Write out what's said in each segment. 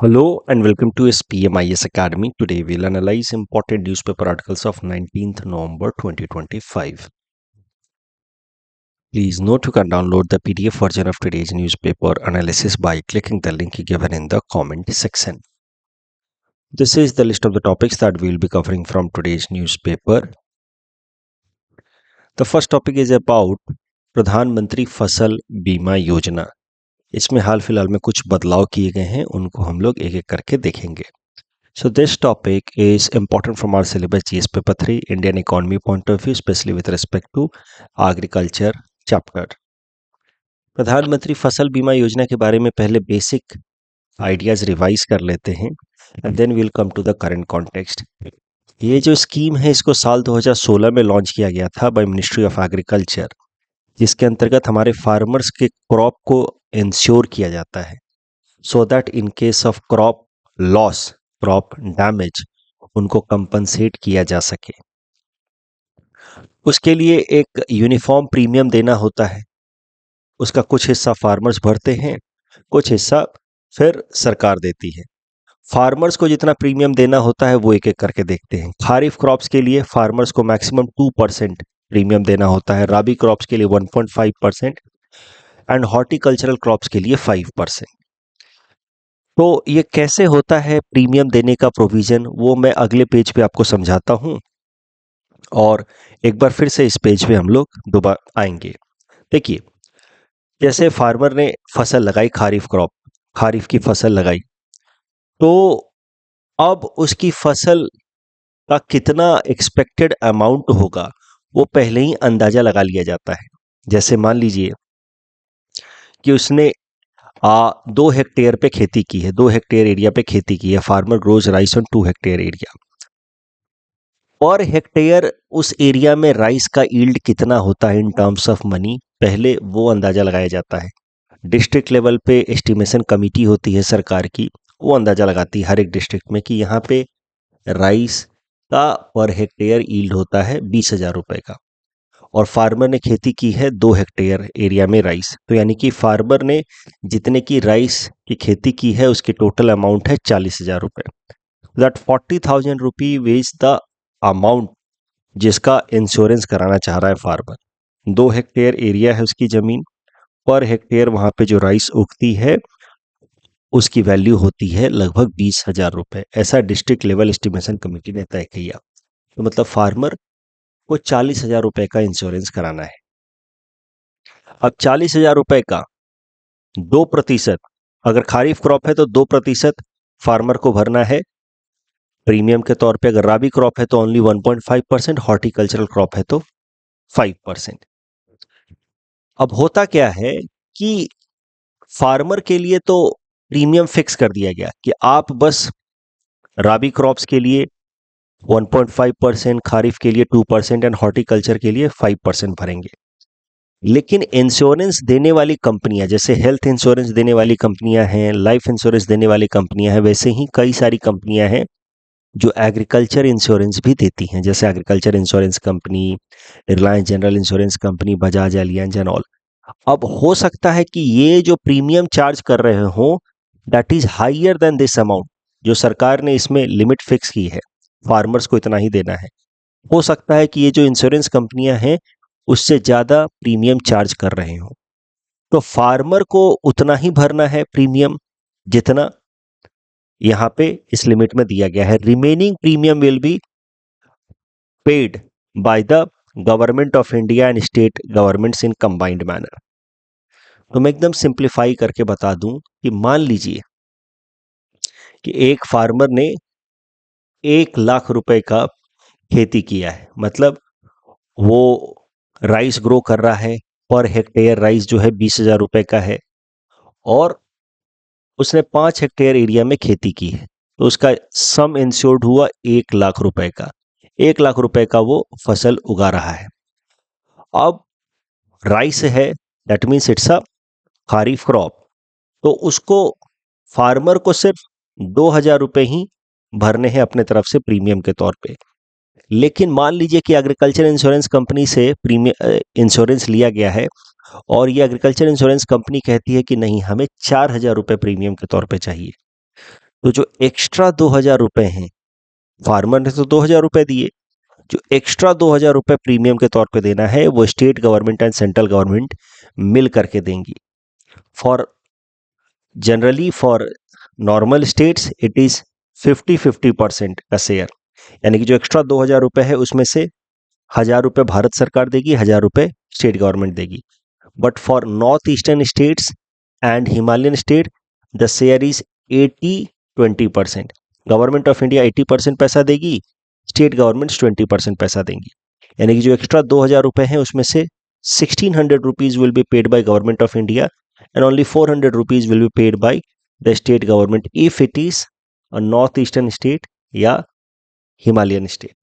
Hello and welcome to SPMIS Academy. Today we'll analyze important newspaper articles of 19th November 2025. Please note you can download the PDF version of today's newspaper analysis by clicking the link given in the comment section. This is the list of the topics that we'll be covering from today's newspaper. The first topic is about प्रधानमंत्री फसल बीमा योजना. इसमें हाल फिलहाल में कुछ बदलाव किए गए हैं, उनको हम लोग एक एक करके देखेंगे. So this topic is important from our syllabus GS paper 3 Indian economy point of view, especially with respect to agriculture chapter. प्रधानमंत्री फसल बीमा योजना के बारे में पहले बेसिक आइडियाज रिवाइज कर लेते हैं and then will come to the current context. ये जो स्कीम है इसको साल 2016 में लॉन्च किया गया था बाय मिनिस्ट्री ऑफ एग्रीकल्चर, जिसके अंतर्गत हमारे फार्मर्स के क्रॉप को इंश्योर किया जाता है so that in case of crop loss, crop damage, उनको कंपनसेट किया जा सके. उसके लिए एक यूनिफॉर्म प्रीमियम देना होता है. उसका कुछ हिस्सा फार्मर्स भरते हैं, कुछ हिस्सा फिर सरकार देती है. फार्मर्स को जितना प्रीमियम देना होता है वो एक एक करके देखते हैं. खारिफ क्रॉप्स के लिए फार्मर्स को मैक्सिमम 2% प्रीमियम देना होता है, राबी क्रॉप्स के लिए 1.5% एंड हॉर्टिकल्चरल क्रॉप्स के लिए 5%. तो ये कैसे होता है प्रीमियम देने का प्रोविजन, वो मैं अगले पेज पे आपको समझाता हूँ और एक बार फिर से इस पेज पे हम लोग दोबारा आएंगे. देखिए, जैसे फार्मर ने फसल लगाई, खारिफ की फसल लगाई, तो अब उसकी फसल का कितना एक्सपेक्टेड अमाउंट होगा वो पहले ही अंदाजा लगा लिया जाता है. जैसे मान लीजिए कि उसने 2 हेक्टेयर पे खेती की है, 2 हेक्टेयर एरिया पे खेती की है. Farmer grows rice on 2 hectare area. Per hectare उस एरिया में राइस का यील्ड कितना होता है इन टर्म्स ऑफ मनी, पहले वो अंदाजा लगाया जाता है. डिस्ट्रिक्ट लेवल पे एस्टिमेशन कमिटी होती है सरकार की, वो अंदाजा लगाती है हर एक डिस्ट्रिक्ट में कि यहाँ पे राइस का पर हेक्टेयर यील्ड होता है 20,000 रुपये का, और फार्मर ने खेती की है 2 हेक्टेयर एरिया में राइस. तो यानी कि फार्मर ने जितने की राइस की खेती की है उसकी टोटल अमाउंट है 40,000 रुपये. That 40,000 rupee is the amount जिसका इंश्योरेंस कराना चाह रहा है फार्मर. 2 हेक्टेयर एरिया है उसकी ज़मीन, पर हेक्टेयर वहाँ पे जो राइस उगती है उसकी वैल्यू होती है लगभग 20,000 रुपये. ऐसा डिस्ट्रिक्ट लेवल एस्टिमेशन कमेटी ने तय किया. तो मतलब फार्मर को 40,000 रुपये का इंश्योरेंस कराना है. अब 40,000 रुपये का 2%, अगर खारिफ क्रॉप है तो 2% फार्मर को भरना है प्रीमियम के तौर पे. अगर राबी क्रॉप है तो ओनली 1.5%, हॉर्टिकल्चरल क्रॉप है तो 5%. अब होता क्या है कि फार्मर के लिए तो प्रीमियम फिक्स कर दिया गया कि आप बस राबी क्रॉप्स के लिए 1.5%, खारिफ के लिए 2% एंड हॉर्टिकल्चर के लिए 5% भरेंगे. लेकिन इंश्योरेंस देने वाली कंपनियां, जैसे हेल्थ इंश्योरेंस देने वाली कंपनियां हैं, लाइफ इंश्योरेंस देने वाली कंपनियां हैं, वैसे ही कई सारी कंपनियां हैं जो एग्रीकल्चर इंश्योरेंस भी देती हैं, जैसे agriculture insurance company, Reliance general insurance company, Bajaj Allianz and all. अब हो सकता है कि ये जो प्रीमियम चार्ज कर रहे हो that is higher than this amount, जो सरकार ने इसमें लिमिट फिक्स की है फार्मर्स को इतना ही देना है. हो सकता है कि ये जो इंश्योरेंस कंपनियां हैं उससे ज़्यादा प्रीमियम चार्ज कर रहे हो, तो फार्मर को उतना ही भरना है प्रीमियम जितना यहाँ पे इस लिमिट में दिया गया है. Remaining premium will be paid by the government of India and state governments in combined manner. तो मैं एकदम सिंप्लीफाई करके बता दूं कि मान लीजिए कि एक फार्मर ने 1,00,000 रुपए का खेती किया है, मतलब वो राइस ग्रो कर रहा है, पर हेक्टेयर राइस जो है 20,000 रुपए का है, और उसने 5 हेक्टेयर एरिया में खेती की है, तो उसका सम इंश्योर्ड हुआ 1,00,000 रुपए का. 1,00,000 रुपए का वो फसल उगा रहा है. अब राइस है, that means it's a kharif crop, तो उसको फार्मर को सिर्फ 2,000 रुपये ही भरने हैं अपने तरफ से प्रीमियम के तौर पे. लेकिन मान लीजिए कि एग्रीकल्चर इंश्योरेंस कंपनी से प्रीमियम इंश्योरेंस लिया गया है और ये एग्रीकल्चर इंश्योरेंस कंपनी कहती है कि नहीं, हमें 4,000 रुपये प्रीमियम के तौर पे चाहिए. तो जो एक्स्ट्रा 2,000 रुपए हैं, फार्मर ने तो 2,000 रुपए दिए, जो एक्स्ट्रा 2,000 रुपए प्रीमियम के तौर पे देना है वो state government and central government मिल करके देंगी। For generally for normal states it is 50-50% का शेयर, यानी कि जो एक्स्ट्रा 2,000 रुपए है उसमें से 1,000 रुपए भारत सरकार देगी, 1,000 रुपए स्टेट गवर्नमेंट देगी। But for north eastern states and Himalayan state the share is 80-20%। Government of India 80% पैसा देगी, स्टेट गवर्नमेंट्स 20% पैसा देंगी। यानी कि जो एक्स्ट्रा 2,000 रुपए हैं उसमें से 1,600 rupees will be paid by government of India and only 400 rupees will be paid by the state government if it is a north eastern state या हिमालयन स्टेट।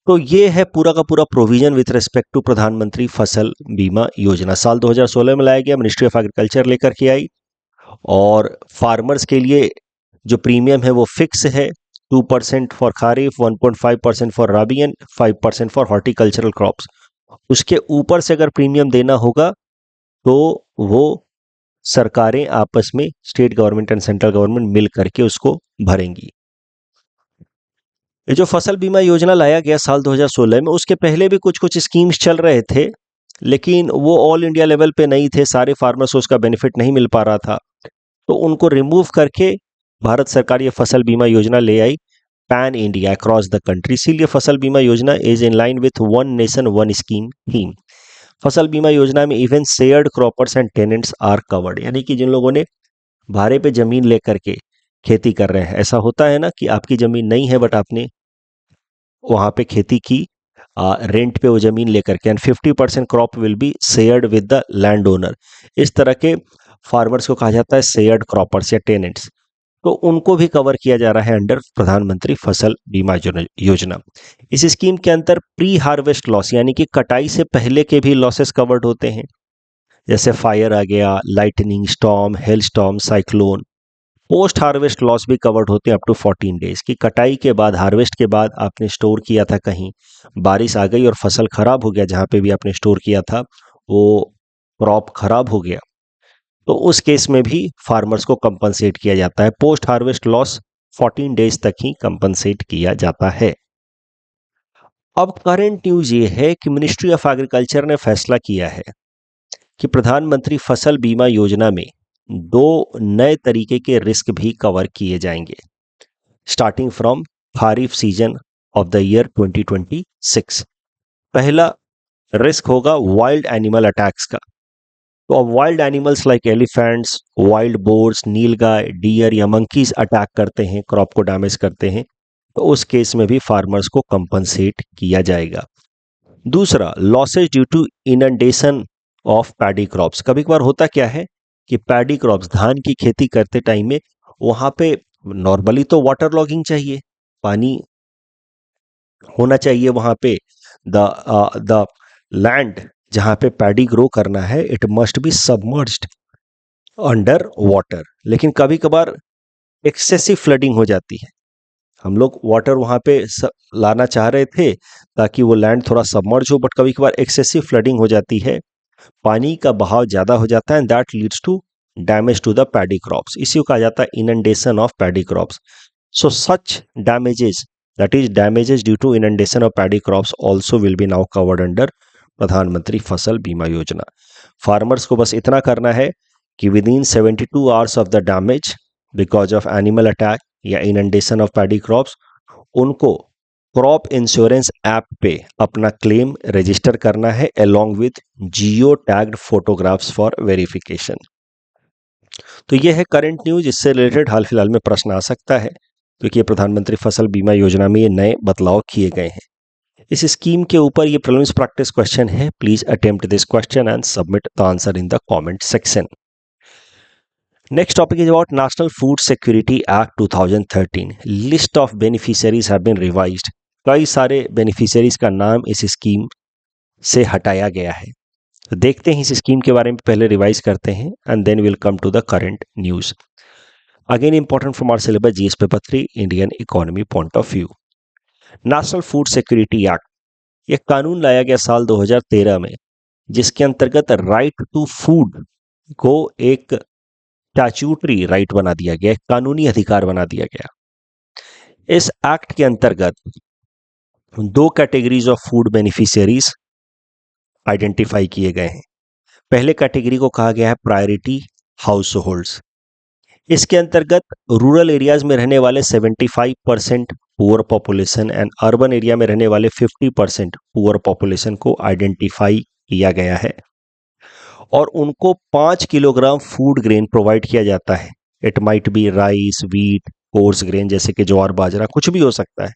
तो ये है पूरा का पूरा प्रोविजन विथ रिस्पेक्ट टू प्रधानमंत्री फसल बीमा योजना। साल 2016 में लाया गया, मिनिस्ट्री ऑफ एग्रीकल्चर लेकर के आई, और फार्मर्स के लिए जो प्रीमियम है वो फिक्स है, 2% for kharif, 1.5% for rabi and 5% for horticultural crops. उसके ऊपर से अगर प्रीमियम देना होगा तो वो सरकारें आपस में, state government and central government मिल करके उसको भरेंगी। ये जो फसल बीमा योजना लाया गया साल 2016 में, उसके पहले भी कुछ कुछ स्कीम्स चल रहे थे, लेकिन वो ऑल इंडिया लेवल पे नहीं थे, सारे फार्मर्स को उसका बेनिफिट नहीं मिल पा रहा था, तो उनको रिमूव करके भारत सरकार ये फसल बीमा योजना ले आई pan India across the country. इसीलिए Fasal Bima Yojana is in line with one nation one scheme theme. Fasal Bima Yojana में even shared croppers and tenants are covered, यानी कि जिन लोगों ने भाड़े पे जमीन लेकर के खेती कर रहे हैं, ऐसा होता है ना कि आपकी जमीन नहीं है बट आपने वहां पे खेती की रेंट पे वो जमीन लेकर के, and 50% crop will be shared with the land owner. इस तरह के फार्मर्स को कहा जाता है शेयर्ड क्रॉपर्स या टेनेंट्स, तो उनको भी कवर किया जा रहा है अंडर प्रधानमंत्री फसल बीमा योजना। इस स्कीम के अंदर प्री हार्वेस्ट लॉस, यानी कि कटाई से पहले के भी लॉसेस कवर्ड होते हैं, जैसे फायर आ गया, lightning storm, hello storm, cyclone. Post harvest loss भी कवर्ड होते हैं अप टू 14 डेज, की कटाई के बाद, हार्वेस्ट के बाद आपने स्टोर किया था कहीं, बारिश आ गई और फसल खराब हो गया, जहां पे भी आपने स्टोर किया था वो क्रॉप खराब हो गया, तो उस केस में भी फार्मर्स को कंपनसेट किया जाता है। पोस्ट हार्वेस्ट लॉस 14 डेज तक ही कंपनसेट किया जाता है। अब करंट न्यूज ये है कि मिनिस्ट्री ऑफ एग्रीकल्चर ने फैसला किया है कि प्रधानमंत्री फसल बीमा योजना में 2 नए तरीके के रिस्क भी कवर किए जाएंगे starting from kharif season of the year 2026। पहला रिस्क होगा वाइल्ड एनिमल अटैक्स का। तो अब wild animals like elephants, wild boars, नीलगाय, डियर या मंकीज अटैक करते हैं, क्रॉप को डैमेज करते हैं, तो उस केस में भी फार्मर्स को कंपनसेट किया जाएगा। दूसरा, losses due to inundation of paddy crops. कभी कभार होता क्या है कि पैडी क्रॉप्स, धान की खेती करते टाइम में वहां पे नॉर्मली तो वाटर लॉगिंग चाहिए, पानी होना चाहिए वहां पे, द लैंड जहां पे पैडी ग्रो करना है it must be submerged under water. लेकिन कभी कभार एक्सेसिव फ्लडिंग हो जाती है, हम लोग वाटर वहां पे लाना चाह रहे थे ताकि वो लैंड थोड़ा सबमर्ज हो, बट कभी कभार एक्सेसिव फ्लडिंग हो जाती है, पानी का बहाव ज्यादा हो जाता है, and that leads to damage to the paddy crops. इसी को कहा जाता है inundation of paddy crops. So such damages, that is damages due to inundation of paddy crops also will be now covered under Pradhan Mantri Fasal Bima योजना। Farmers को बस इतना करना है कि with in 72 hours of the damage because of animal attack या inundation of paddy crops, उनको crop insurance app पे अपना क्लेम रजिस्टर करना है along with Jio tagged photographs for verification. तो यह है करंट न्यूज। इससे रिलेटेड हाल फिलहाल में प्रश्न आ सकता है क्योंकि ये प्रधानमंत्री फसल बीमा योजना में ये नए बदलाव किए गए हैं। इस स्कीम के ऊपर ये प्रीलिम्स प्रैक्टिस क्वेश्चन है। Please attempt this question and submit the answer in the comment section. Next topic is about national food security act 2013। List of beneficiaries have been revised. कई सारे बेनिफिशियरीज का नाम इस scheme से हटाया गया है। तो देखते हैं इस स्कीम के बारे में, पहले रिवाइज करते हैं and then will come to the current news. Again important from our syllabus GS paper 3 Indian economy point of view. National food security act, यह कानून लाया गया साल 2013 में, जिसके अंतर्गत राइट टू फूड को एक स्टैट्यूटरी राइट बना दिया गया, कानूनी अधिकार बना दिया गया। इस एक्ट के अंतर्गत दो categories of food beneficiaries identify किए गए हैं। पहले कैटेगरी को कहा गया है प्रायोरिटी हाउस होल्ड्स। इसके अंतर्गत रूरल एरियाज में रहने वाले 75% poor population and urban area में रहने वाले 50% पुअर पॉपुलेशन को आइडेंटिफाई किया गया है और उनको 5 किलोग्राम फूड ग्रेन प्रोवाइड किया जाता है। It might be rice, wheat, coarse grain जैसे कि ज्वार, बाजरा, कुछ भी हो सकता है।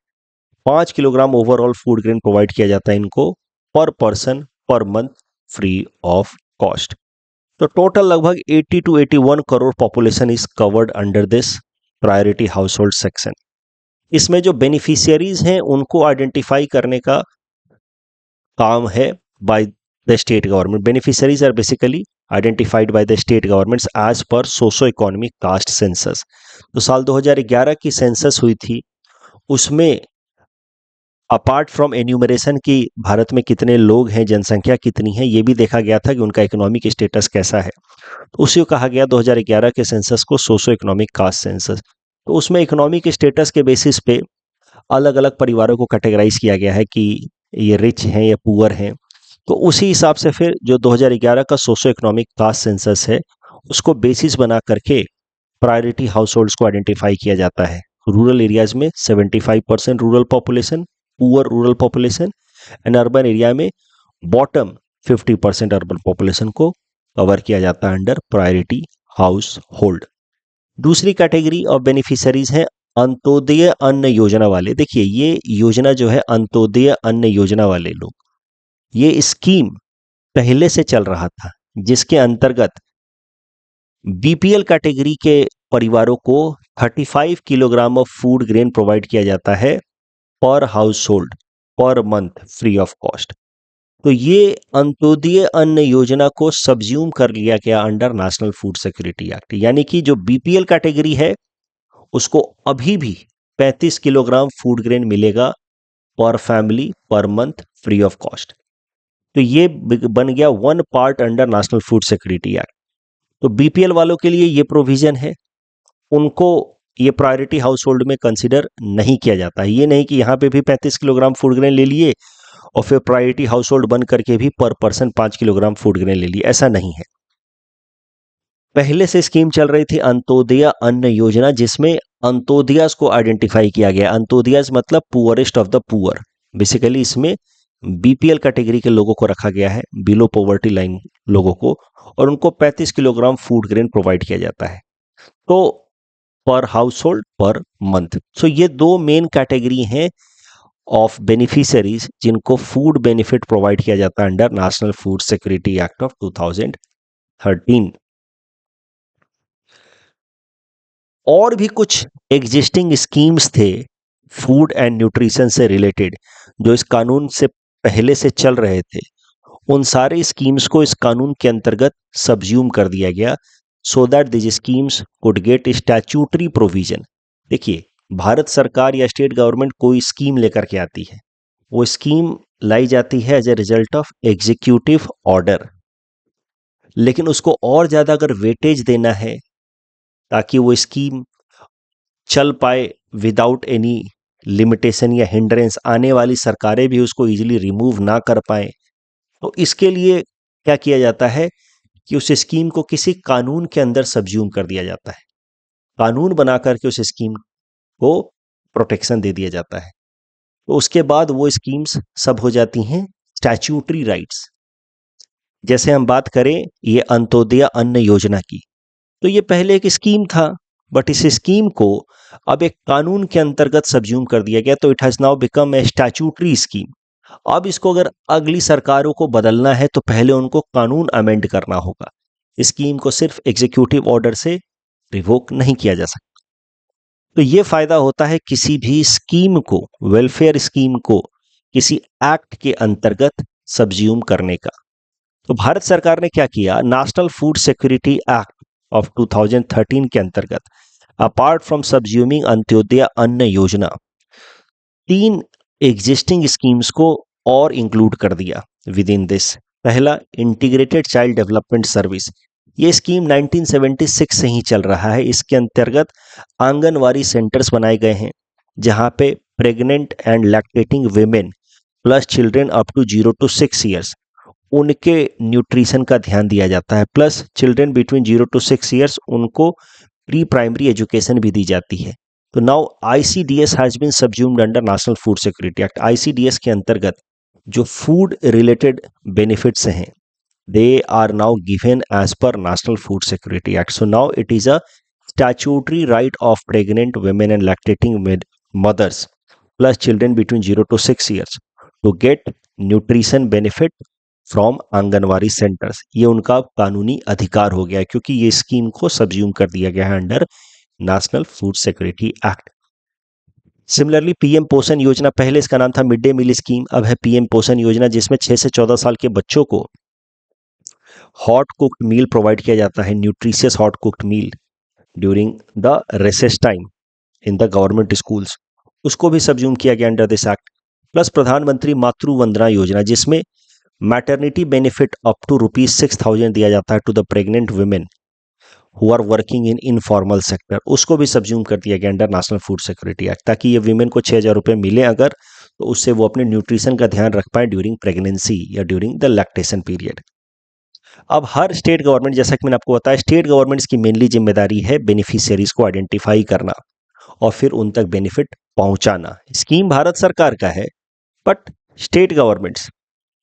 5 kilogram overall food grain provide किया जाता है इनको पर person per month free of cost. तो टोटल लगभग 80 to 81 crore population is covered under this priority house hold section. इसमें जो बेनिफिशियरीज हैं उनको आइडेंटिफाई करने का काम है by the state government. Beneficiaries are basically identified by the state governments as per socio economic caste census. तो साल 2011 की सेंसस हुई थी, उसमें अपार्ट फ्रॉम एन्यूमरेशन की भारत में कितने लोग हैं, जनसंख्या कितनी है, ये भी देखा गया था कि उनका इकोनॉमिक स्टेटस कैसा है। तो उसी को कहा गया 2011 के सेंसस को सोशो इकोनॉमिक कास्ट सेंसस। तो उसमें इकोनॉमिक स्टेटस के बेसिस पे अलग अलग परिवारों को कैटेगराइज किया गया है कि ये रिच हैं या पुअर हैं। तो उसी हिसाब से फिर जो 2011 का सोशो इकोनॉमिक कास्ट सेंसस है उसको बेसिस बना करके प्रायोरिटी हाउस होल्ड्स को आइडेंटिफाई किया जाता है। रूरल एरियाज में 75% rural population, poor rural population, and urban area में बॉटम 50% अर्बन पॉपुलेशन को कवर किया जाता है अंडर प्रायोरिटी हाउस होल्ड। दूसरी कैटेगरी ऑफ बेनिफिशियरीज हैं अंत्योदय अन्न योजना वाले। देखिए ये योजना जो है अंत्योदय अन्न योजना वाले लोग, ये स्कीम पहले से चल रहा था जिसके अंतर्गत बीपीएल कैटेगरी के परिवारों को 35 kilogram of food grain provide किया जाता है पर house hold per month free of cost. तो ये अंत्योदय अन्न योजना को सब्ज्यूम कर लिया गया under national food security act, यानी कि जो बीपीएल कैटेगरी है उसको अभी भी 35 किलोग्राम फूड ग्रेन मिलेगा पर family per month free of cost. तो ये बन गया one part under national food security act. तो बीपीएल वालों के लिए ये प्रोविजन है, उनको ये प्रायोरिटी हाउस होल्ड में कंसिडर नहीं किया जाता है। ये नहीं कि यहाँ पे भी 35 किलोग्राम फूड ग्रेन ले लिए और फिर प्रायोरिटी हाउस होल्ड बन करके भी पर पर्सन 5 किलोग्राम फूड ग्रेन ले लिए, ऐसा नहीं है। पहले से स्कीम चल रही थी अंत्योदय अन्न योजना, जिसमें अंत्योदयास को आइडेंटिफाई किया गया। अंत्योदयास मतलब poorest of the poor. Basically इसमें बीपीएल कैटेगरी के लोगों को रखा गया है, बिलो पॉवर्टी लाइन लोगों को, और उनको 35 किलोग्राम फूड ग्रेन प्रोवाइड किया जाता है तो पर हाउस होल्ड पर मंथ। सो ये दो मेन कैटेगरी हैं ऑफ बेनिफिशियरीज जिनको फूड बेनिफिट प्रोवाइड किया जाता है under national food security act of 2013। और भी कुछ एग्जिस्टिंग स्कीम्स थे फूड एंड न्यूट्रिशन से रिलेटेड जो इस कानून से पहले से चल रहे थे। उन सारे स्कीम्स को इस कानून के अंतर्गत सब्ज्यूम कर दिया गया so that this schemes could get statutory provision. देखिए भारत सरकार या स्टेट गवर्नमेंट कोई स्कीम लेकर के आती है, वो स्कीम लाई जाती है as a result of executive order, लेकिन उसको और ज़्यादा अगर वेटेज देना है ताकि वो स्कीम चल पाए विदाउट एनी लिमिटेशन या हिंड्रेंस, आने वाली सरकारें भी उसको इजीली रिमूव ना कर पाए, तो इसके लिए क्या किया जाता है कि उस स्कीम को किसी कानून के अंदर सब्ज्यूम कर दिया जाता है, कानून बना करके उस स्कीम को प्रोटेक्शन दे दिया जाता है। तो उसके बाद वो स्कीम्स सब हो जाती हैं स्टैट्यूटरी राइट्स। जैसे हम बात करें ये अंत्योदय अन्न योजना की, तो ये पहले एक स्कीम था, बट इस स्कीम को अब एक कानून के अंतर्गत सब्ज्यूम कर दिया गया, तो it has now become a statutory scheme. अब इसको अगर अगली सरकारों को बदलना है तो पहले उनको कानून अमेंड करना होगा, स्कीम को सिर्फ एग्जीक्यूटिव ऑर्डर से रिवोक नहीं किया जा सकता। तो ये फायदा होता है किसी भी स्कीम को, वेलफेयर स्कीम को किसी एक्ट के अंतर्गत सब्ज्यूम करने का। तो भारत सरकार ने क्या किया, national food security act of 2013 के अंतर्गत अपार्ट फ्रॉम सब्ज्यूमिंग अंत्योदय अन्न योजना 3 एग्जिस्टिंग स्कीम्स को और इंक्लूड कर दिया विद इन दिस। पहला इंटीग्रेटेड चाइल्ड डेवलपमेंट सर्विस, ये स्कीम 1976 से ही चल रहा है। इसके अंतर्गत आंगनवाड़ी सेंटर्स बनाए गए हैं जहां पे pregnant and lactating women plus children up to 0 to 6 years उनके न्यूट्रिशन का ध्यान दिया जाता है, plus children between 0 to 6 years उनको प्री प्राइमरी एजुकेशन भी दी जाती है। तो now ICDS has been subsumed under national food security act. ICDS के अंतर्गत जो फूड रिलेटेड बेनिफिट्स हैं they are now given as per National Food Security Act. So now it is a statutory right of pregnant women and lactating mothers plus children between 0 to 6 years to get nutrition benefit from anganwadi centres. ये उनका कानूनी अधिकार हो गया है क्योंकि ये scheme को सब्ज्यूम कर दिया गया है under national food security act. Similarly PM पोषण योजना, पहले इसका नाम था मिड डे मील स्कीम, अब है पीएम पोषण योजना, जिसमें 6 से 14 साल के बच्चों को हॉट कुक्ड मील प्रोवाइड किया जाता है, nutritious hot cooked meal during the recess time in the government schools, उसको भी सबज्यूम किया गया अंडर दिस एक्ट। प्लस प्रधानमंत्री मातृ वंदना योजना, जिसमें मैटरनिटी बेनिफिट अप टू ₹6,000 दिया जाता है to the pregnant women who are working in informal sector, उसको भी सबज्यूम कर दिया गया under national food security act, ताकि ये वीमेन को 6,000 रुपये मिले अगर, तो उससे वो अपने न्यूट्रिशन का ध्यान रख पाए ड्यूरिंग प्रेगनेंसी या ड्यूरिंग द लैक्टेशन पीरियड। अब हर स्टेट गवर्नमेंट, जैसा कि मैंने आपको बताया, स्टेट गवर्नमेंट्स की मेनली जिम्मेदारी है बेनिफिशियरीज को आइडेंटिफाई करना और फिर उन तक बेनिफिट पहुंचाना। स्कीम भारत सरकार का है, बट स्टेट गवर्नमेंट्स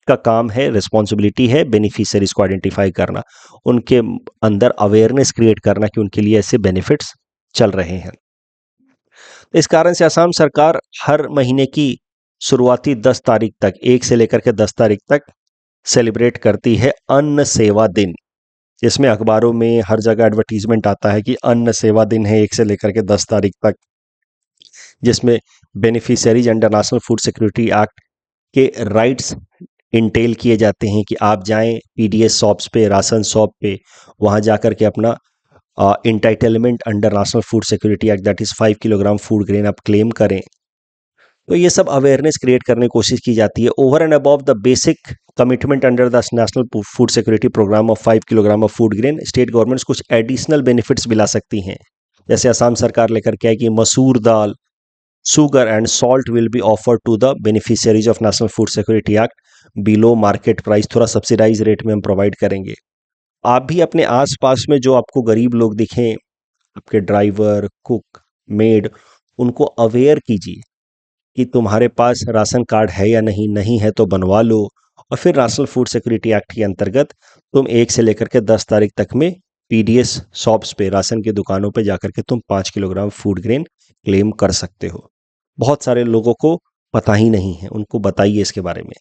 का काम है, रिस्पॉन्सिबिलिटी है बेनिफिशियरीज को आइडेंटिफाई करना, उनके अंदर अवेयरनेस क्रिएट करना कि उनके लिए ऐसे बेनिफिट्स चल रहे हैं। इस कारण से असम सरकार हर महीने की शुरुआती 10 तारीख तक, 1 से लेकर के 10 तारीख तक सेलिब्रेट करती है अन्न सेवा दिन, जिसमें अखबारों में हर जगह एडवर्टीजमेंट आता है कि अन्न सेवा दिन है 1 से लेकर के 10 तारीख तक, जिसमें beneficiaries under national food security act के राइट्स इंटेल किए जाते हैं कि आप जाएं पीडीएस शॉप्स पे, राशन शॉप पे, वहां जाकर के अपना entitlement under national food security act, that is 5 kilogram food grain, आप क्लेम करें। तो ये सब अवेयरनेस क्रिएट करने की कोशिश की जाती है। Over and above the basic commitment under the national food security programme of 5 kilogram of food grain, state governments कुछ एडिशनल बेनिफिट्स भी ला सकती हैं। जैसे असम सरकार लेकर के है कि मसूर दाल, sugar and salt will be offered to the beneficiaries of National Food Security Act below market price, थोड़ा सब्सिडाइज रेट में हम प्रोवाइड करेंगे। आप भी अपने आसपास में जो आपको गरीब लोग दिखें, आपके ड्राइवर, कुक, मेड, उनको अवेयर कीजिए कि तुम्हारे पास राशन कार्ड है या नहीं, नहीं है तो बनवा लो, और फिर नेशनल फूड सिक्योरिटी एक्ट के अंतर्गत तुम 1 से लेकर के 10 तारीख तक में पीडीएस शॉप्स पे, राशन की दुकानों पे जाकर के तुम 5 किलोग्राम फूड ग्रेन क्लेम कर सकते हो। बहुत सारे लोगों को पता ही नहीं है, उनको बताइए इसके बारे में।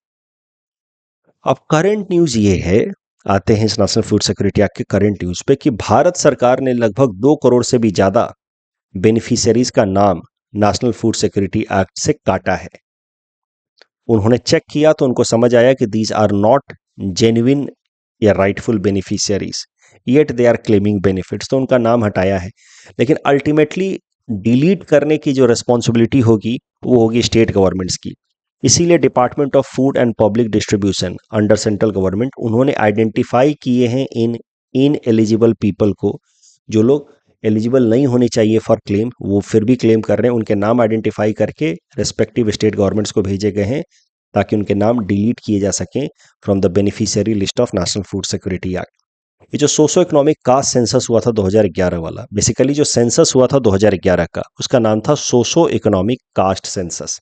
अब करंट न्यूज ये है, आते हैं इस नेशनल फूड सिक्योरिटी एक्ट के करंट न्यूज पे, कि भारत सरकार ने लगभग 2 करोड़ से भी ज्यादा बेनिफिशियरीज का नाम नेशनल फूड सिक्योरिटी एक्ट से काटा है। उन्होंने चेक किया तो उनको समझ आया कि दीज आर नॉट जेन्युइन या rightful beneficiaries, yet they are claiming benefits, तो उनका नाम हटाया है। लेकिन अल्टीमेटली डिलीट करने की जो रिस्पॉन्सिबिलिटी होगी वो होगी स्टेट गवर्नमेंट्स की। इसीलिए department of food and public distribution under central government, उन्होंने आइडेंटिफाई किए हैं इन एलिजिबल पीपल को, जो लोग एलिजिबल नहीं होने चाहिए फॉर क्लेम, वो फिर भी क्लेम कर रहे हैं, उनके नाम आइडेंटिफाई करके रेस्पेक्टिव स्टेट गवर्नमेंट्स को भेजे गए हैं ताकि उनके नाम डिलीट किए जा सकें from the beneficiary list of national food security act. ये जो सोशो इकोनॉमिक कास्ट सेंसस हुआ था 2011 वाला, बेसिकली जो सेंसस हुआ था 2011 का, उसका नाम था सोशो इकोनॉमिक कास्ट सेंसस।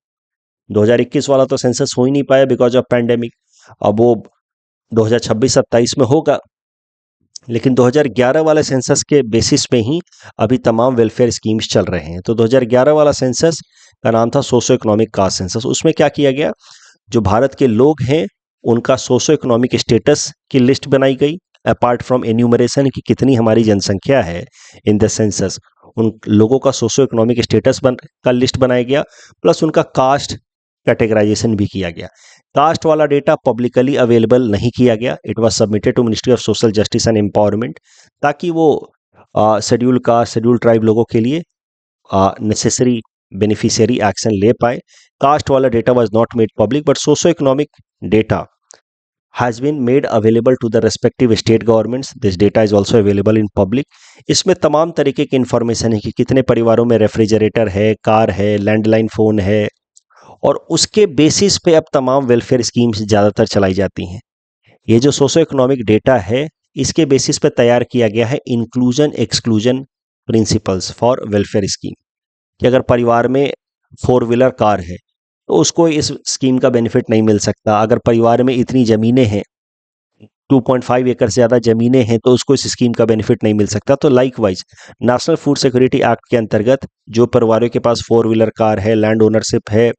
2021 वाला तो सेंसस हो ही नहीं पाया बिकॉज ऑफ पैंडेमिक, अब वो 2026-27 में होगा। लेकिन 2011 वाले सेंसस के बेसिस पे ही अभी तमाम वेलफेयर स्कीम्स चल रहे हैं। तो 2011 वाला सेंसस का नाम था सोशो इकोनॉमिक कास्ट सेंसस। उसमें क्या किया गया, जो भारत के लोग हैं उनका सोशो इकोनॉमिक स्टेटस की लिस्ट बनाई गई, अपार्ट फ्रॉम एन्यूमरेशन की कितनी हमारी जनसंख्या है इन द सेंसस, उन लोगों का सोशो इकोनॉमिक स्टेटस का लिस्ट बनाया गया, प्लस उनका कास्ट कैटेगराइजेशन भी किया गया। कास्ट वाला डेटा पब्लिकली अवेलेबल नहीं किया गया, it was submitted to ministry of social justice and empowerment, ताकि वो शेड्यूल कास्ट, शेड्यूल ट्राइब लोगों के लिए नेसेसरी बेनिफिशियरी एक्शन ले पाए। कास्ट वाला data was not made public, but socio economic data has been made available to the respective state governments. This data is also available in public. इसमें तमाम तरीके की इंफॉर्मेशन है कि कितने परिवारों में रेफ्रिजरेटर है, कार है, लैंडलाइन फ़ोन है, और उसके बेसिस पे अब तमाम वेलफेयर स्कीम्स ज़्यादातर चलाई जाती हैं। ये जो सोशो इकोनॉमिक डेटा है, इसके बेसिस पे तैयार किया गया है inclusion exclusion principles for welfare scheme, कि अगर परिवार में 4 व्हीलर कार है तो उसको इस स्कीम का बेनिफिट नहीं मिल सकता। अगर परिवार में इतनी ज़मीनें हैं, 2.5 एकड़ से ज़्यादा ज़मीनें हैं, तो उसको इस स्कीम का बेनिफिट नहीं मिल सकता। तो likewise national food security act के अंतर्गत जो परिवारों के पास 4 व्हीलर कार है, लैंड ओनरशिप है,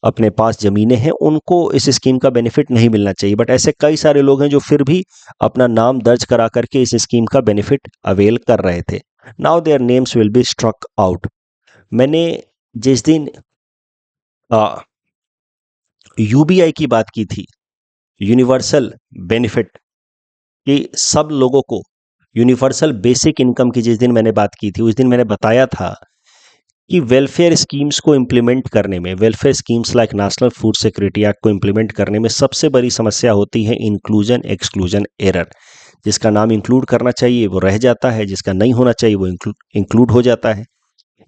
अपने पास ज़मीनें हैं, उनको इस स्कीम का बेनिफिट नहीं मिलना चाहिए। बट ऐसे कई सारे लोग हैं जो फिर भी अपना नाम दर्ज करा करके इस स्कीम का बेनिफिट अवेल कर रहे थे। Now their names will be struck out. मैंने जिस दिन यूबीआई की बात की थी, यूनिवर्सल बेनिफिट, कि सब लोगों को यूनिवर्सल बेसिक इनकम की जिस दिन मैंने बात की थी, उस दिन मैंने बताया था कि वेलफेयर स्कीम्स को इम्प्लीमेंट करने में, welfare schemes like national food security act को इम्प्लीमेंट करने में सबसे बड़ी समस्या होती है इंक्लूजन एक्सक्लूजन एरर। जिसका नाम इंक्लूड करना चाहिए वो रह जाता है, जिसका नहीं होना चाहिए वो इंक्लूड हो जाता है।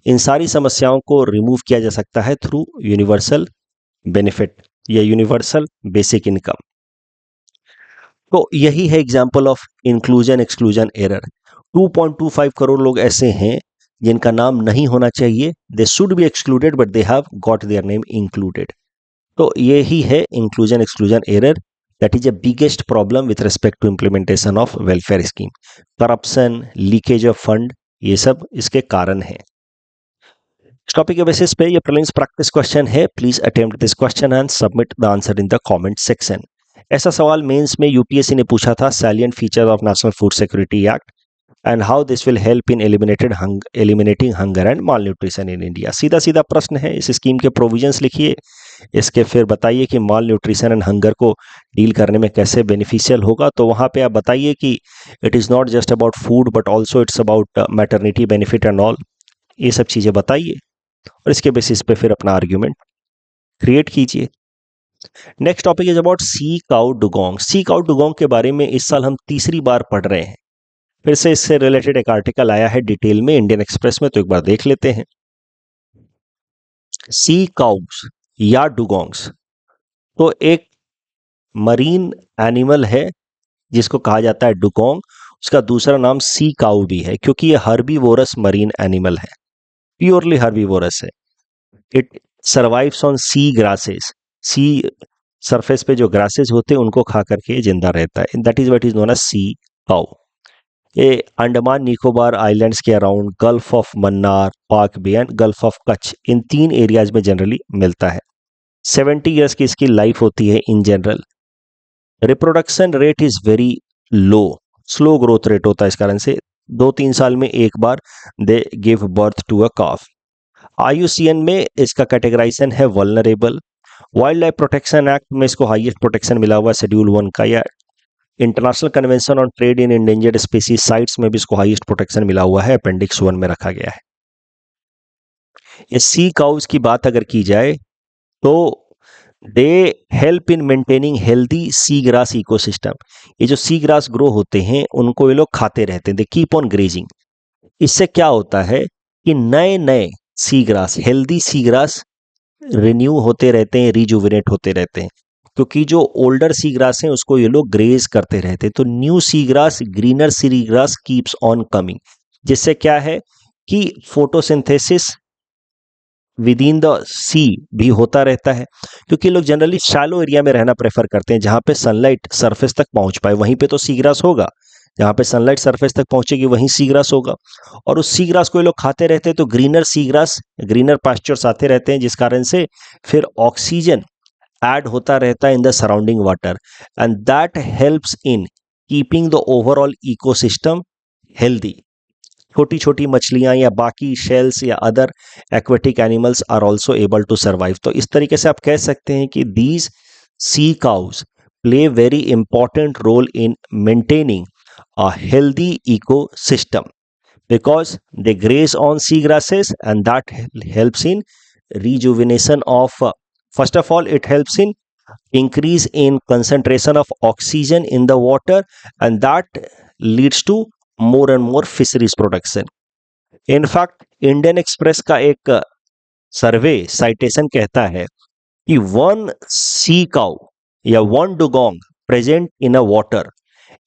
इन सारी समस्याओं को रिमूव किया जा सकता है थ्रू यूनिवर्सल बेनिफिट या यूनिवर्सल बेसिक इनकम। तो यही है example of inclusion exclusion error. 2.25 crore लोग ऐसे हैं जिनका नाम नहीं होना चाहिए, they should be excluded but they have got their name included. तो यही है inclusion exclusion error, that is a biggest problem with respect to implementation of welfare scheme. Corruption, leakage of fund, ये सब इसके कारण है। इस टॉपिक के बेसिस पे ये प्रीलिम्स प्रैक्टिस क्वेश्चन है। Please attempt this question and submit the answer in the comment section. ऐसा सवाल मेंस में यूपीएससी ने पूछा था, salient feature of national food security act and how this will help in eliminating hunger and mall nutrition in India. सीधा सीधा प्रश्न है, इस स्कीम के प्रोविजंस लिखिए, इसके फिर बताइए कि माल न्यूट्रिशन एंड हंगर को डील करने में कैसे बेनिफिशियल होगा। तो वहाँ पे आप बताइए कि it is not just about food but also it's about maternity benefit and all. ये सब चीज़ें बताइए और इसके बेसिस पे फिर अपना आर्ग्यूमेंट क्रिएट कीजिए। Next topic is about sea cow dugong. Sea cow dugong के बारे में इस साल हम तीसरी बार पढ़ रहे हैं। फिर से इससे रिलेटेड एक आर्टिकल आया है डिटेल में इंडियन एक्सप्रेस में, तो एक बार देख लेते हैं। सी काउस या डुगोंग्स तो एक मरीन एनिमल है जिसको कहा जाता है डुगोंग। उसका दूसरा नाम सी काउ भी है क्योंकि ये हर्बीवोरस मरीन एनिमल है, प्योरली हर्बीवोरस है। It survives on sea grasses, sea surface पे जो ग्रासेस होते हैं उनको खा करके जिंदा रहता है। That is what is known as sea cow. ये अंडमान निकोबार आइलैंड्स के around, gulf of Mannar, Palk bay and gulf of Kutch, इन 3 एरियाज में जनरली मिलता है। 70 ईयर्स की इसकी लाइफ होती है in general. Reproduction rate is very low, slow growth rate होता है, इस कारण से 2-3 साल में एक बार they give birth to a calf. IUCN में इसका कैटेगराइजेशन है vulnerable. Wild life protection act में इसको हाईएस्ट प्रोटेक्शन मिला हुआ है शेड्यूल 1 का, या international convention on trade in endangered species sites में भी इसको हाईएस्ट प्रोटेक्शन मिला हुआ है, अपेंडिक्स 1 में रखा गया है। ये सी काउस की बात अगर की जाए तो they help in maintaining healthy sea grass ecosystem. ये जो सी ग्रास ग्रो होते हैं उनको ये लोग खाते रहते हैं, दे कीप ऑन ग्रेजिंग। इससे क्या होता है कि नए नए sea grass, healthy sea grass renew होते रहते हैं, रिजुविनेट होते रहते हैं, क्योंकि जो ओल्डर सी ग्रास हैं उसको ये लोग ग्रेज करते रहते हैं। तो new sea grass, greener sea grass keeps on coming, जिससे क्या है कि फोटोसिंथेसिस विद इन द सी भी होता रहता है, क्योंकि लोग जनरली शैलो एरिया में रहना प्रेफर करते हैं जहाँ पे सनलाइट सरफेस तक पहुँच पाए, वहीं पे तो सी ग्रास होगा। जहाँ पे सनलाइट सरफेस तक पहुंचेगी वहीं सी ग्रास होगा, और उस सी ग्रास को ये लोग खाते रहते हैं। तो greener sea grass, greener pastures आते रहते हैं, जिस कारण से फिर ऑक्सीजन ऐड होता रहता है in the surrounding water, and that helps in keeping the overall ecosystem healthy. छोटी छोटी मछलियां या बाकी शेल्स या other aquatic animals are also able to survive. तो इस तरीके से आप कह सकते हैं कि these sea cows play very important role in maintaining a healthy ecosystem because they graze on sea grasses, and that helps in rejuvenation of first of all it helps in increase in concentration of oxygen in the water, and that leads to more and more fisheries production. In fact, Indian express का एक सर्वे citation कहता है कि one sea cow या one dugong present in a water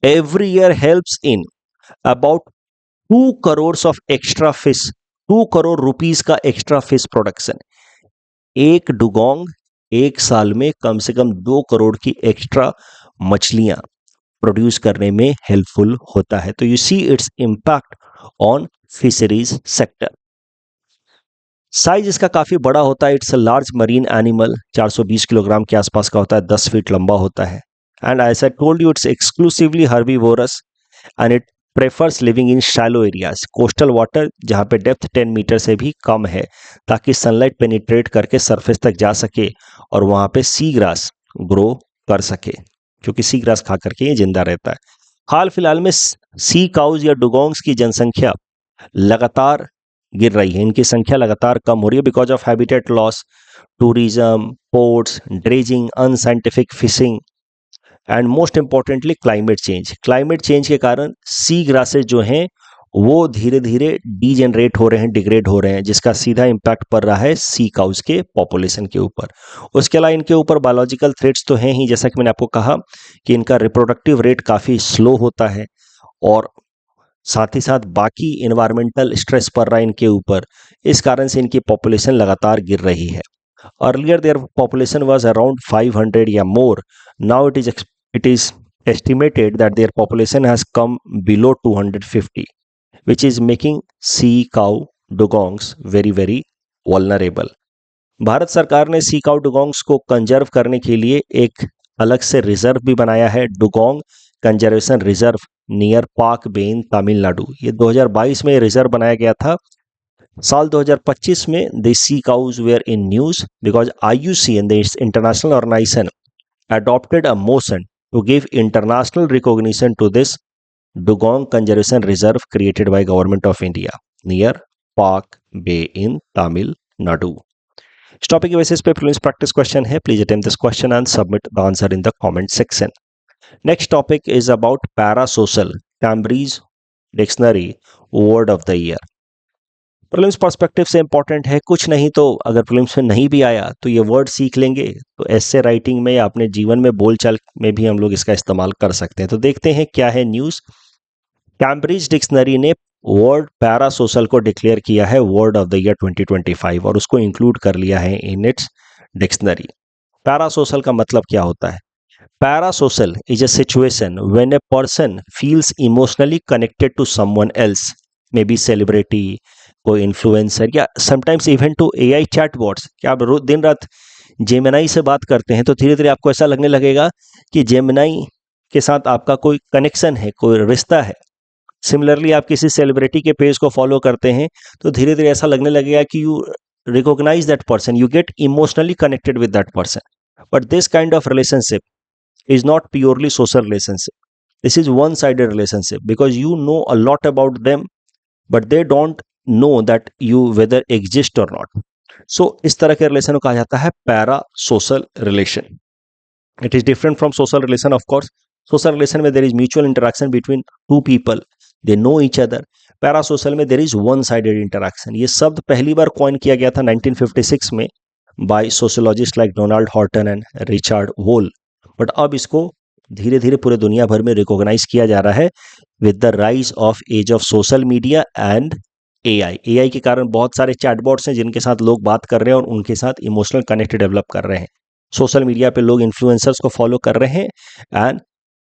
every year helps in about 2 crores of extra fish, 2 crore rupees का extra fish production. एक dugong एक साल में कम से कम 2 करोड़ की एक्स्ट्रा मछलियां प्रोड्यूस करने में हेल्पफुल होता है। तो you see it's impact on fisheries sector. Size इसका काफी बड़ा होता है। It's a large marine animal, 420 kilogram के आसपास का होता है, 10 फीट लंबा होता है। And as I told you, it's exclusively herbivorous and it prefers living in shallow areas, coastal water जहाँ पे डेप्थ 10 मीटर से भी कम है, ताकि सनलाइट पेनिट्रेट करके सरफेस तक जा सके और वहाँ पे सी ग्रास ग्रो कर सके, क्योंकि सी ग्रास खा करके ये जिंदा रहता है। हाल फिलहाल में सी काउज या डुगोंग्स की जनसंख्या लगातार गिर रही है, इनकी संख्या लगातार कम हो रही है because of habitat loss, tourism, ports, dredging, unscientific fishing and most importantly climate change. Climate change के कारण सी ग्रासेस जो हैं वो धीरे धीरे डीजेनरेट हो रहे हैं, डिग्रेड हो रहे हैं, जिसका सीधा इम्पैक्ट पड़ रहा है सी काउज के पॉपुलेशन के ऊपर। उसके अलावा इनके ऊपर बायोलॉजिकल थ्रेट्स तो हैं ही, जैसा कि मैंने आपको कहा कि इनका रिप्रोडक्टिव रेट काफ़ी स्लो होता है और साथ ही साथ बाकी इन्वायरमेंटल स्ट्रेस पड़ रहा है इनके ऊपर, इस कारण से इनकी पॉपुलेशन लगातार गिर रही है। Earlier their population was around 500 या मोर, now it is estimated that their population has come below 250, which is making sea cow dugongs very very vulnerable. Bharat सरकार ने सी काउ डुगोंग्स को कंजर्व करने के लिए एक अलग से रिजर्व भी बनाया है, डुगोंग कंजर्वेशन रिजर्व नियर पाक बे इन तमिलनाडु। ये 2022 में रिजर्व बनाया गया था। साल 2025 में the sea cows were in news because IUCN, the international organisation, adopted a motion to give international recognition to this Dugong Conservation Reserve created by Government of India near Park Bay in Tamil Nadu. इस topic के basis पे prelims practice question है। Please attempt this question and submit the answer in the comment section. Next topic is about parasocial, Cambridge dictionary word of the year. Prelims perspective से important है, कुछ नहीं तो अगर prelims में नहीं भी आया तो ये वर्ड सीख लेंगे तो एस्से राइटिंग में या अपने जीवन में बोलचाल में भी हम लोग इसका इस्तेमाल कर सकते हैं। तो देखते हैं क्या है न्यूज़। कैम्ब्रिज डिक्शनरी ने वर्ड पैरासोशल को डिक्लेयर किया है वर्ड ऑफ द ईयर 2025 और उसको इंक्लूड कर लिया है इन इट्स डिक्शनरी। पैरासोशल का मतलब क्या होता है? Parasocial is a situation when a person feels emotionally connected to someone else, may be celebrity, कोई इन्फ्लुएंसर या sometimes even to AI chatbots. क्या आप दिन रात जेमिनाई से बात करते हैं तो धीरे धीरे आपको ऐसा लगने लगेगा कि जेमिनाई के साथ आपका कोई कनेक्शन है, कोई रिश्ता है। सिमिलरली आप किसी सेलिब्रिटी के पेज को फॉलो करते हैं तो धीरे धीरे ऐसा लगने लगेगा कि you recognise that person, you get emotionally connected with that person. But this kind of relationship is not purely social relationship. This is one-sided relationship because you know a lot about them, but they don't know that you whether exist or not. So इस तरह के relation को कहा जाता है para social relation. It is different from social relation, of course. Social relation में there is mutual interaction between two people. They know each other. Para social में there is one-sided interaction. ये शब्द पहली बार coin किया गया था 1956 में by sociologists like Donald Horton and Richard Wall. But अब इसको धीरे धीरे पूरे दुनिया भर में रिकॉग्नाइज किया जा रहा है with the rise of age of social media and AI के कारण बहुत सारे चैटबॉट्स हैं जिनके साथ लोग बात कर रहे हैं और उनके साथ इमोशनल कनेक्ट डेवलप कर रहे हैं। सोशल मीडिया पे लोग इन्फ्लुएंसर्स को फॉलो कर रहे हैं and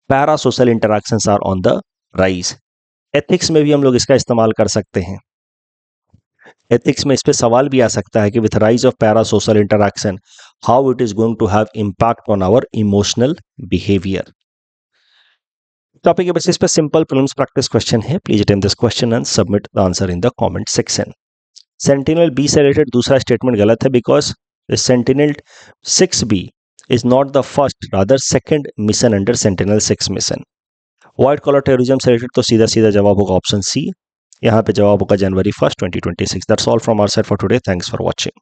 para social interactions are on the rise. Ethics में भी हम लोग इसका इस्तेमाल कर सकते हैं। एथिक्स में इस पे सवाल भी आ सकता है कि with rise of para social interaction how it is going to have impact on our emotional behaviour. Topic के बेसिस पे सिंपल प्रीलिम्स प्रैक्टिस क्वेश्चन है। Please attempt this question and submit the answer in the comment section. Sentinel B से related दूसरा statement गलत है because Sentinel 6B is not the first, rather second mission under Sentinel 6 mission. White collar terrorism से related तो सीधा सीधा जवाब होगा ऑप्शन सी। यहाँ पे जवाब होगा जनवरी 1, 2026। That's all from our side for today. Thanks for watching.